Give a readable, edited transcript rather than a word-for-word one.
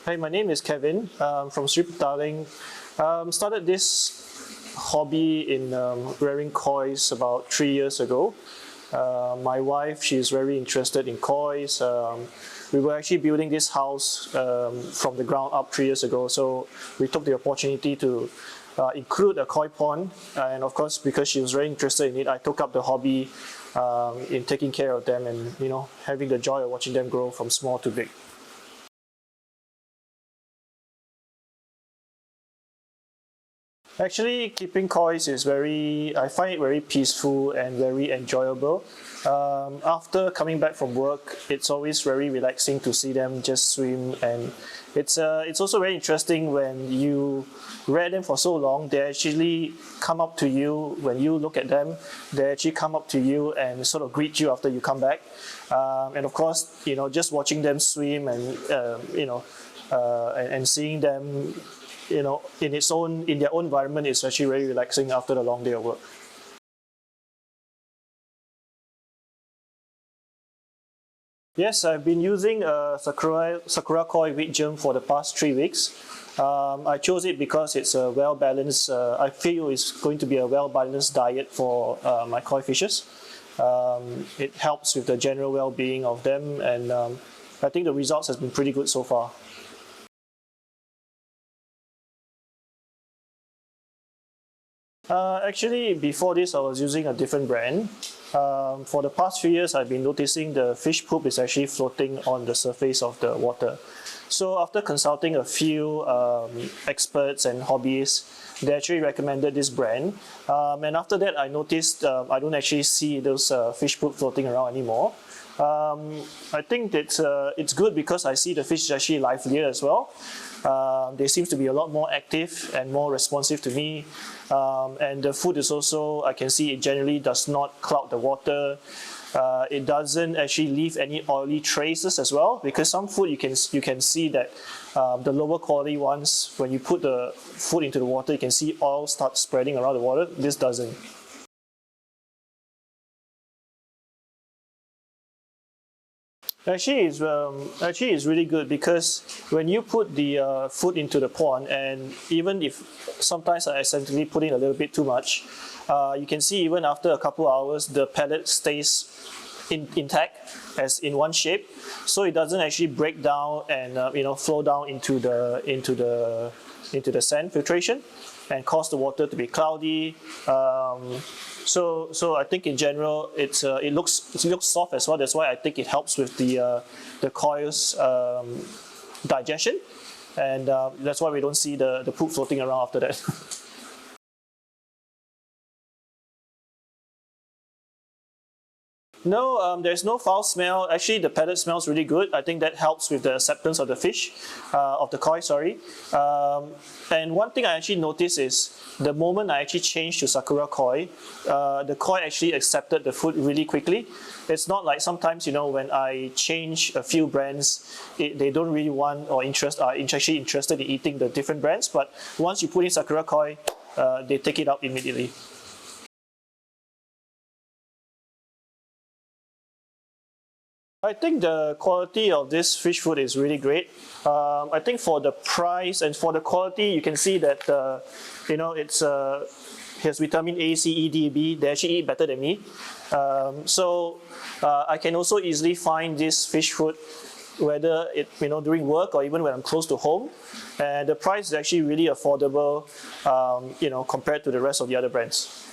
Hi, my name is Kevin from Sri Petaling. Started this hobby in rearing kois about 3 years ago. My wife, she's very interested in kois. We were actually building this house from the ground up 3 years ago, so we took the opportunity to include a koi pond. And of course, because she was very interested in it, I took up the hobby in taking care of them and having the joy of watching them grow from small to big. Actually, keeping kois is I find it very peaceful and very enjoyable. After coming back from work, it's always very relaxing to see them just swim, and it's also very interesting when you rear them for so long. They actually come up to you when you look at them. They actually come up to you and sort of greet you after you come back. And of course, just watching them swim and and seeing them in their own environment is actually very relaxing after the long day of work. Yes, I've been using Sakura koi wheat germ for the past 3 weeks. I chose it because it's a well balanced. I feel it's going to be a well balanced diet for my koi fishes. It helps with the general well being of them, and I think the results has been pretty good so far. Actually, before this, I was using a different brand. For the past few years, I've been noticing the fish poop is actually floating on the surface of the water. So after consulting a few experts and hobbyists, they actually recommended this brand. And after that, I noticed I don't actually see those fish poop floating around anymore. I think that it's good because I see the fish is actually livelier as well. They seem to be a lot more active and more responsive to me. And the food is also, I can see it generally does not cloud the water. It doesn't actually leave any oily traces as well, because some food you can see that the lower quality ones, when you put the food into the water, you can see oil start spreading around the water. This doesn't. Actually, it's really good because when you put the food into the pond, and even if sometimes I accidentally put in a little bit too much, you can see even after a couple hours, the pellet stays intact as in one shape, so it doesn't actually break down and flow down into the sand filtration and cause the water to be cloudy. So I think in general it looks soft as well. That's why I think it helps with the coil's digestion, and that's why we don't see the poop floating around after that. No, there's no foul smell. Actually, the pellet smells really good. I think that helps with the acceptance of the fish, of the koi, sorry. And one thing I actually noticed is the moment I actually changed to Sakura koi, the koi actually accepted the food really quickly. It's not like sometimes, when I change a few brands, they don't really want or are actually interested in eating the different brands. But once you put in Sakura koi, they take it up immediately. I think the quality of this fish food is really great. I think for the price and for the quality, you can see that it's has vitamin A, C, E, D, B. They actually eat better than me. So I can also easily find this fish food, whether during work or even when I'm close to home. And the price is actually really affordable, compared to the rest of the other brands.